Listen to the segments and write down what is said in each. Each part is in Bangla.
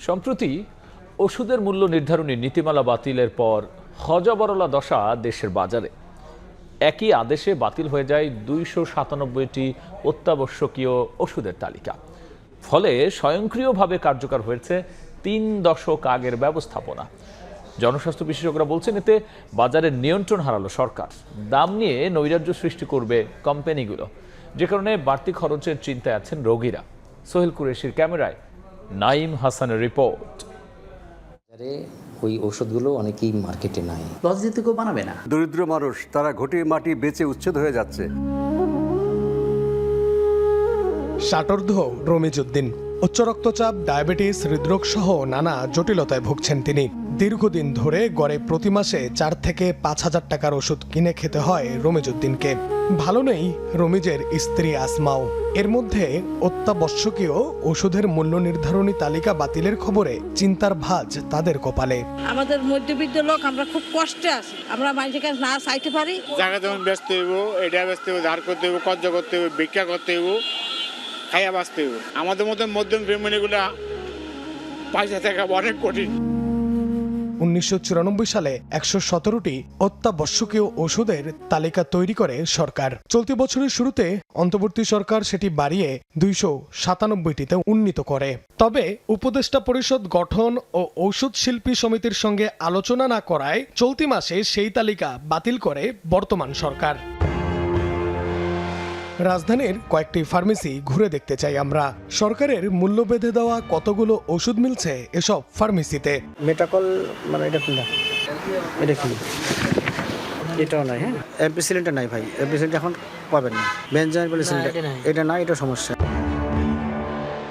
সম্প্রতি ওষুধের মূল্য নির্ধারণী নীতিমালা বাতিলের পর হযবরল দশা দেশের বাজারে। একই আদেশে বাতিল হয়ে যায় ২৯৭টি অত্যাবশ্যকীয় ওষুধের তালিকা। ফলে স্বয়ংক্রিয়ভাবে কার্যকর হয়েছে ৩ দশক আগের ব্যবস্থাপনা। জনস্বাস্থ্য বিশেষজ্ঞরা বলছেন, এতে বাজারের নিয়ন্ত্রণ হারালো সরকার। দাম নিয়ে নৈরাজ্য সৃষ্টি করবে কোম্পানিগুলো, যে কারণে বাড়তি খরচের চিন্তায় আছেন রোগীরা। সোহেল কুরেশির ক্যামেরায় নাইম হাসানের রিপোর্ট। ওই ওষুধগুলো অনেকেই মার্কেটে নাই, লস দিতে কেউ বানাবে না। দরিদ্র মানুষ তারা ঘটি মাটি বেচে উচ্ছেদ হয়ে যাচ্ছে। ষাটোর্ধ্ব রমিজউদ্দিন। উচ্চ রক্তচাপ, ডায়াবেটিস, হৃদরোগ সহ নানা জটিলতায় ভুগছেন তিনি। দীর্ঘদিন ধরে গড়ে প্রতি মাসে ৪ থেকে ৫ হাজার টাকার ওষুধ কিনে খেতে হয় রমিজউদ্দিনকে। ভালো নেই রমিজের স্ত্রী আসমাও। এর মধ্যে অত্যাবশ্যকীয় ওষুধের মূল্য নির্ধারণী তালিকা বাতিলের খবরে চিন্তার ভাঁজ তাদের কপালে। আমাদের মধ্যবিত্ত লোক, আমরা খুব কষ্টে আছি। আমরা মানুষের কাছে না চাইতে পারি। জায়গা যেমন ব্যস্ত হইব, এটা ব্যস্ত হইব, ধার করতে হইব, কর্জ করতে হইব, ভিক্ষা করতে হইব, খাইয়া বাঁচতে হইব। আমাদের মতো মধ্যম ফ্যামিলিগুলা পয়সা থাকা অনেক কঠিন। ১৯৯৪ সালে ১১৭টি অত্যাবশ্যকীয় ওষুধের তালিকা তৈরি করে সরকার। চলতি বছরের শুরুতে অন্তর্বর্তী সরকার সেটি বাড়িয়ে ২৯৭টিতে উন্নীত করে। তবে উপদেষ্টা পরিষদ গঠন ও ঔষধ শিল্পী সমিতির সঙ্গে আলোচনা না করায় চলতি মাসে সেই তালিকা বাতিল করে বর্তমান সরকার। রাজধানীর কয়েকটি ফার্মেসি ঘুরে দেখতে চাই আমরা। সরকারের মূল্য বেঁধে দেওয়া কতগুলো ওষুধ মিলছে এসব ফার্মেসিতে। মেটাকল মানে এটা কি না, এটা কি, এটাও নাই। হ্যাঁ, এমপিসিলিনটা নাই ভাই, এমপিসিলিনটা এখন পাবেন না। বেনজাইন বলেছিলেন এটা নাই, এটা সমস্যা।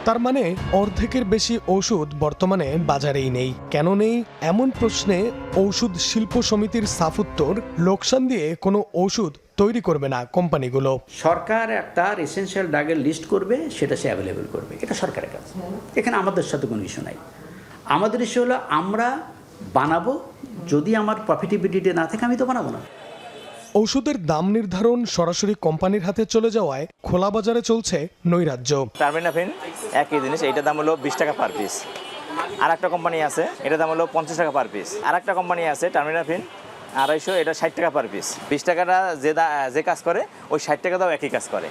তার মানে অর্ধেকের বেশি ওষুধ বর্তমানে বাজারেই নেই। কেন নেই এমন প্রশ্নে ঔষধ শিল্প সমিতির সাফ উত্তর, লোকসান দিয়ে কোনো ওষুধ তৈরি করবে না কোম্পানিগুলো। সরকার একটা এসেনশিয়াল ড্রাগের লিস্ট করবে, সেটা সে অ্যাভেলেবেল করবে, এটা সরকারের কাজ। এখানে আমাদের সাথে কোনো ইস্যু নাই। আমাদের ইস্যু হলো আমরা বানাবো, যদি আমার প্রফিটেবিলিটি না থাকে আমি তো বানাবো না। ঔষধের দাম নির্ধারণ সরাসরি কোম্পানির হাতে চলে যাওয়ায় খোলা বাজারে চলছে নৈরাজ্য। টার্মিনাফিন একই জিনিস, এইটার দাম হলো 20 টাকা পার পিস। আর একটা কোম্পানি আছে, এটার দাম হলো 50 টাকা পার পিস। আর একটা কোম্পানি আছে টার্মিনাফিন 250, এটা 60 টাকা পার পিস। 20 টাকাটা যে কাজ করে, ওই 60 টাকা দাও একই কাজ করে।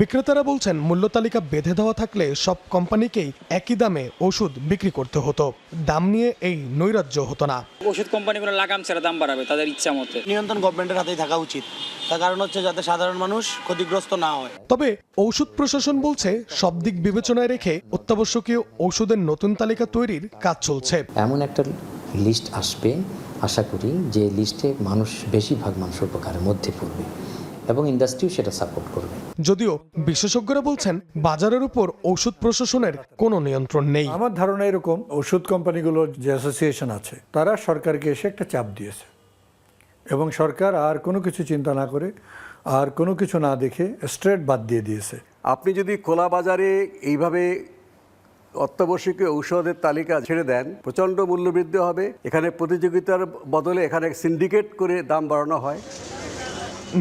বিক্রেতারা বলছেন, মূল্য তালিকা বেঁধে দেওয়া থাকলে সব কোম্পানিকেই একই দামে ওষুধ বিক্রি করতে হতো। দাম নিয়ে এই নৈরাজ্য হতো না। ওষুধ কোম্পানিগুলো লাগাম ছেড়ে দাম বাড়াবে তাদের ইচ্ছা মতো। নিয়ন্ত্রণ গভর্নমেন্টের হাতেই থাকা উচিত। তার কারণ হচ্ছে যাতে সাধারণ মানুষ ক্ষতিগ্রস্ত না হয়। তবে ঔষধ প্রশাসন বলছে, সব দিক বিবেচনায় রেখে অত্যাবশ্যকীয় ওষুধের নতুন তালিকা তৈরির কাজ চলছে। এমন একটা লিস্ট আসবে, আশা করি যে লিস্টে মানুষ, বেশিরভাগ মানুষ উপকারের মধ্যে পড়বে এবং ইন্ডাস্ট্রিও সেটা সাপোর্ট করবে। যদিও বিশেষজ্ঞরা বলছেন, বাজারের উপর ঔষধ প্রশাসনের কোনো নিয়ন্ত্রণ নেই। আমার ধারণা এরকম, ওষুধ কোম্পানিগুলোর যে অ্যাসোসিয়েশন আছে তারা সরকারকে এসে একটা চাপ দিয়েছে এবং সরকার আর কোনো কিছু চিন্তা না করে, আর কোনো কিছু না দেখে স্ট্রেট বাদ দিয়ে দিয়েছে। আপনি যদি খোলা বাজারে এইভাবে অত্যাবশ্যকীয় ঔষধের তালিকা ছেড়ে দেন, প্রচণ্ড মূল্যবৃদ্ধি হবে। এখানে প্রতিযোগিতার বদলে এখানে সিন্ডিকেট করে দাম বাড়ানো হয়।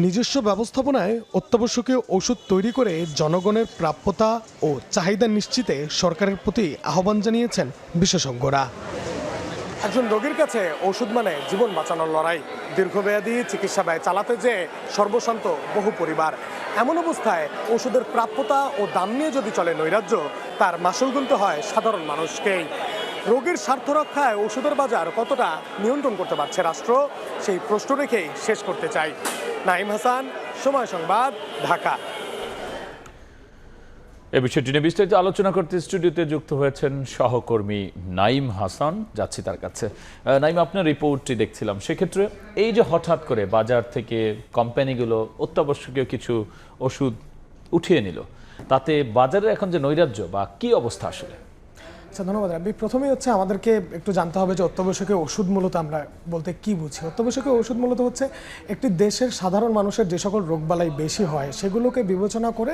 নিজস্ব ব্যবস্থাপনায় অত্যাবশ্যকীয় ওষুধ তৈরি করে জনগণের প্রাপ্যতা ও চাহিদা নিশ্চিতে সরকারের প্রতি আহ্বান জানিয়েছেন বিশেষজ্ঞরা। একজন রোগীর কাছে ওষুধ মানে জীবন বাঁচানোর লড়াই। দীর্ঘমেয়াদী চিকিৎসা ব্যয় চালাতে যে সর্বশান্ত বহু পরিবার। এমন অবস্থায় ওষুধের প্রাপ্যতা ও দাম নিয়ে যদি চলে নৈরাজ্য, তার মাসুল গুনতে হয় সাধারণ মানুষকেই। রোগীর স্বার্থ রক্ষায় ওষুধের বাজার কতটা নিয়ন্ত্রণ করতে পারছে রাষ্ট্র, সেই প্রশ্ন রেখেই শেষ করতে চাই। নাইম হাসান, সময় সংবাদ, ঢাকা। এ বিষয়টি নিয়ে বিস্তারিত আলোচনা করতে স্টুডিওতে যুক্ত হয়েছেন সহকর্মী নাইম হাসান। যাচ্ছি তার কাছে। নাইম, আপনার রিপোর্টটি দেখছিলাম, সেক্ষেত্রে এই যে হঠাৎ করে বাজার থেকে কোম্পানিগুলো অত্যাবশ্যকীয় কিছু ওষুধ উঠিয়ে নিল, তাতে বাজারে এখন যে নৈরাজ্য বা কি অবস্থা আসলে? আচ্ছা, ধন্যবাদ রাব্বি। প্রথমেই হচ্ছে আমাদেরকে একটু জানতে হবে যে অত্যাবশ্যকীয় ওষুধ মূলত আমরা বলতে কি বুঝি। অত্যাবশ্যকীয় ওষুধ মূলত হচ্ছে একটি দেশের সাধারণ মানুষের যে সকল রোগবালাই বেশি হয় সেগুলোকে বিবেচনা করে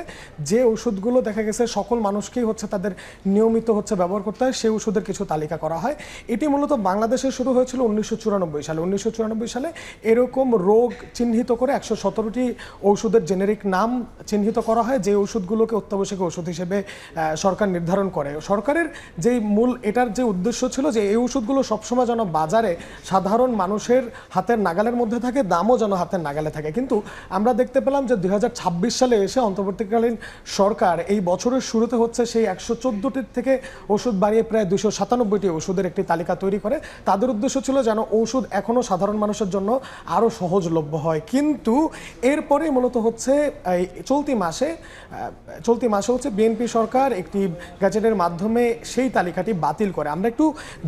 যে ওষুধগুলো দেখা গেছে সকল মানুষকেই হচ্ছে তাদের নিয়মিত হচ্ছে ব্যবহার করতে হয়, সেই ওষুধের কিছু তালিকা করা হয়। এটি মূলত বাংলাদেশে শুরু হয়েছিল ১৯৯৪ সালে। ১৯৯৪ সালে এরকম রোগ চিহ্নিত করে ১১৭টি ওষুধের জেনেরিক নাম চিহ্নিত করা হয়, যে ওষুধগুলোকে অত্যাবশ্যকীয় ওষুধ হিসেবে সরকার নির্ধারণ করে। সরকারের যে যেই মূল এটার যে উদ্দেশ্য ছিল যে এই ওষুধগুলো সবসময় যেন বাজারে সাধারণ মানুষের হাতের নাগালের মধ্যে থাকে, দামও যেন হাতের নাগালে থাকে। কিন্তু আমরা দেখতে পেলাম যে 2026 সালে এসে অন্তর্বর্তীকালীন সরকার এই বছরের শুরুতে হচ্ছে সেই 114টির থেকে ওষুধ বাড়িয়ে প্রায় 297টি ওষুধের একটি তালিকা তৈরি করে। তাদের উদ্দেশ্য ছিল যেন ওষুধ এখনও সাধারণ মানুষের জন্য আরও সহজলভ্য হয়। কিন্তু এরপরে মূলত হচ্ছে এই চলতি মাসে হচ্ছে বিএনপি সরকার একটি গ্যাজেটের মাধ্যমে সেই তালিকাটি বাতিল করে। আমরা একটু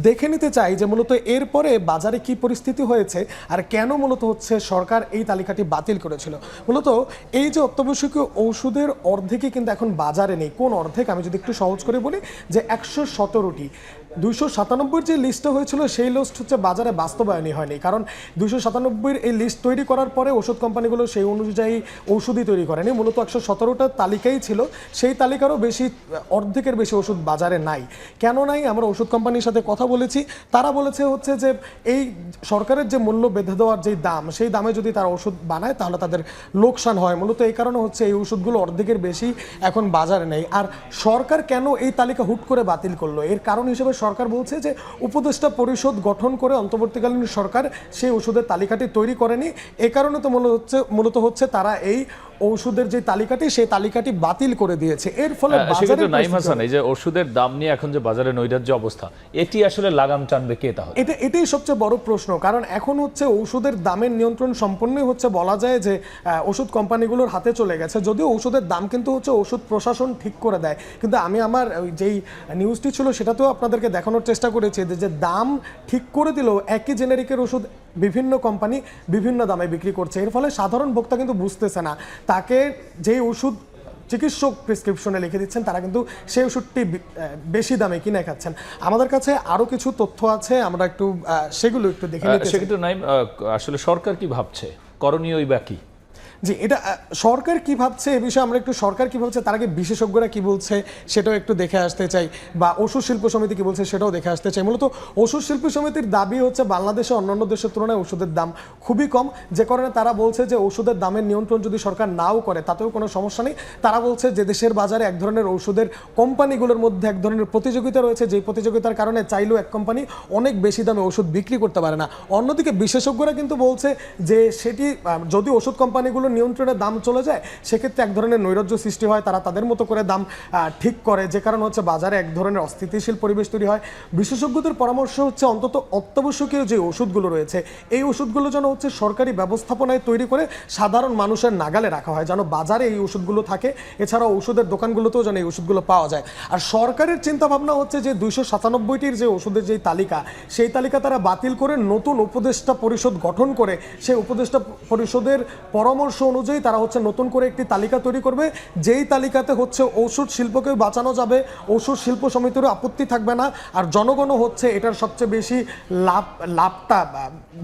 দেখে নিতে চাই যে মূলত এরপরে বাজারে কি পরিস্থিতি হয়েছে আর কেন মূলত হচ্ছে সরকার এই তালিকাটি বাতিল করেছিল। মূলত এই যে অত্যাবশ্যকীয় ওষুধের অর্ধেকই কিন্তু এখন বাজারে নেই। কোন অর্ধেক আমি যদি একটু সহজ করে বলি যে 117টি, 297 যে লিস্টটা হয়েছিল সেই লিস্ট হচ্ছে বাজারে বাস্তবায়নই হয়নি। কারণ 297 এই লিস্ট তৈরি করার পরে ওষুধ কোম্পানিগুলো সেই অনুযায়ী ওষুধই তৈরি করেনি। মূলত 117টা তালিকাই ছিল, সেই তালিকারও বেশি, অর্ধেকের বেশি ওষুধ বাজারে নাই। কেন নাই? আমরা ওষুধ কোম্পানির সাথে কথা বলেছি, তারা বলেছে হচ্ছে যে এই সরকারের যে মূল্য বেঁধে দেওয়ার যেই দাম, সেই দামে যদি তারা ওষুধ বানায় তাহলে তাদের লোকসান হয়। মূলত এই কারণে হচ্ছে এই ওষুধগুলো অর্ধেকের বেশি এখন বাজারে নেই। আর সরকার কেন এই তালিকা হুট করে বাতিল করলো? এর কারণ হিসেবে সরকার বলছে যে উপদেষ্টা পরিষদ গঠন করে অন্তর্বর্তীকালীন সরকার সেই ওষুধের তালিকাটি তৈরি করেনি। এ কারণে তো মূলত হচ্ছে তারা এই ওষুধের যে তালিকাটি সেই তালিকাটি বাতিল করে দিয়েছে। এর ফলে বাজারে নাইম হাসান, এই যে ওষুধের দাম নিয়ে এখন যে বাজারে নৈরাজ্য অবস্থা, এটি আসলে লাগাম টানবে কে? তাহলে এটাই সবচেয়ে বড় প্রশ্ন। কারণ এখন হচ্ছে ওষুধের দামের নিয়ন্ত্রণ সম্পূর্ণই হচ্ছে বলা যায় যে ওষুধ কোম্পানিগুলোর হাতে চলে গেছে। যদিও ওষুধের দাম কিন্তু হচ্ছে ওষুধ প্রশাসন ঠিক করে দেয়, কিন্তু আমি আমার যেই নিউজটি ছিল সেটাতেও আপনাদেরকে দেখানোর চেষ্টা করেছি যে দাম ঠিক করে দিলেও একই জেনেরিকের ওষুধ বিভিন্ন কোম্পানি বিভিন্ন দামে বিক্রি করছে। এর ফলে সাধারণ ভোক্তা কিন্তু বুঝতেছে না, তাকে যেই ওষুধ চিকিৎসক প্রেসক্রিপশনে লিখে দিচ্ছেন তারা কিন্তু সেই ওষুধটি বেশি দামে কিনে খাচ্ছেন। আমাদের কাছে আরও কিছু তথ্য আছে, আমরা একটু সেগুলো একটু দেখে নিতে চাই। সেক্ষেত্রে নাইম, আসলে সরকার কি ভাবছে, করণীয়ই বা কি? জি, এটা সরকার কি ভাবছে এ বিষয়ে আমরা একটু, সরকার কি ভাবছে তার আগে বিশেষজ্ঞরা কি বলছে সেটাও একটু দেখে আসতে চাই, বা ওষুধ শিল্প সমিতি কি বলছে সেটাও দেখে আসতে চাই। মূলত ওষুধ শিল্প সমিতির দাবি হচ্ছে বাংলাদেশে অন্যান্য দেশের তুলনায় ওষুধের দাম খুবই কম, যে কারণে তারা বলছে যে ওষুধের দামের নিয়ন্ত্রণ যদি সরকার নাও করে তাতেও কোনো সমস্যা নেই। তারা বলছে যে দেশের বাজারে এক ধরনের ওষুধের কোম্পানিগুলোর মধ্যে এক ধরনের প্রতিযোগিতা রয়েছে, যেই প্রতিযোগিতার কারণে চাইলেও এক কোম্পানি অনেক বেশি দামে ওষুধ বিক্রি করতে পারে না। অন্যদিকে বিশেষজ্ঞরা কিন্তু বলছে যে সেটি যদি ওষুধ কোম্পানিগুলো নিয়ন্ত্রণে দাম চলে যায় সেক্ষেত্রে এক ধরনের নৈরাজ্য সৃষ্টি হয়, তারা তাদের মতো করে দাম ঠিক করে, যে কারণে হচ্ছে বাজারে এক ধরনের অস্থিতিশীল পরিবেশ তৈরি হয়। বিশেষজ্ঞদের পরামর্শ হচ্ছে অন্তত অত্যাবশ্যকীয় যে ওষুধগুলো রয়েছে এই ওষুধগুলো যেন হচ্ছে সরকারি ব্যবস্থাপনায় তৈরি করে সাধারণ মানুষের নাগালে রাখা হয়, যেন বাজারে এই ওষুধগুলো থাকে। এছাড়াও ওষুধের দোকানগুলোতেও যেন এই ওষুধগুলো পাওয়া যায়। আর সরকারের চিন্তাভাবনা হচ্ছে যে 297টির যে ওষুধের যে তালিকা, সেই তালিকা তারা বাতিল করে নতুন উপদেষ্টা পরিষদ গঠন করে সেই উপদেষ্টা পরিষদের পরামর্শ অনুযায়ী তারা হচ্ছে নতুন করে একটি তালিকা তৈরি করবে, যেই তালিকাতে হচ্ছে ওষুধ শিল্পকে বাঁচানো যাবে, ওষুধ শিল্প সমিতিরও আপত্তি থাকবে না, আর জনগণও হচ্ছে এটার সবচেয়ে বেশি লাভটা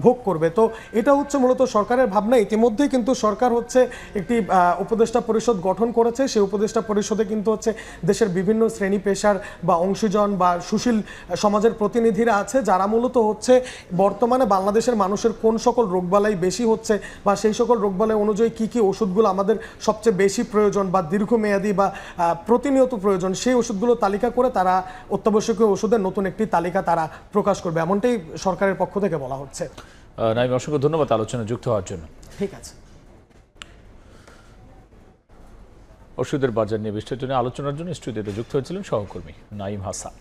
ভোগ করবে। তো এটা হচ্ছে মূলত সরকারের ভাবনা। ইতিমধ্যেই কিন্তু সরকার হচ্ছে একটি উপদেষ্টা পরিষদ গঠন করেছে। সেই উপদেষ্টা পরিষদে কিন্তু হচ্ছে দেশের বিভিন্ন শ্রেণী পেশার বা অংশীজন বা সুশীল সমাজের প্রতিনিধিরা আছে, যারা মূলত হচ্ছে বর্তমানে বাংলাদেশের মানুষের কোন সকল রোগবালাই বেশি হচ্ছে বা সেই সকল রোগবালাই অনুযায়ী কি কি ওষুধগুলো আমাদের সবচেয়ে বেশি প্রয়োজন বা দীর্ঘমেয়াদী বা প্রতিনিয়ত প্রয়োজন, সেই ওষুধগুলো তালিকা করে তারা অত্যাবশ্যকীয় ওষুধের নতুন একটি তালিকা তারা প্রকাশ করবে, এমনটাই সরকারের পক্ষ থেকে বলা হচ্ছে। নাইম, অসংখ্য ধন্যবাদ আলোচনায় যুক্ত হওয়ার জন্য। ঠিক আছে। ওষুধের বাজার নিয়ে বিস্তারিত আলোচনার জন্য স্টুডিওতে যুক্ত হয়েছিলেন সহকর্মী নাইম হাসান।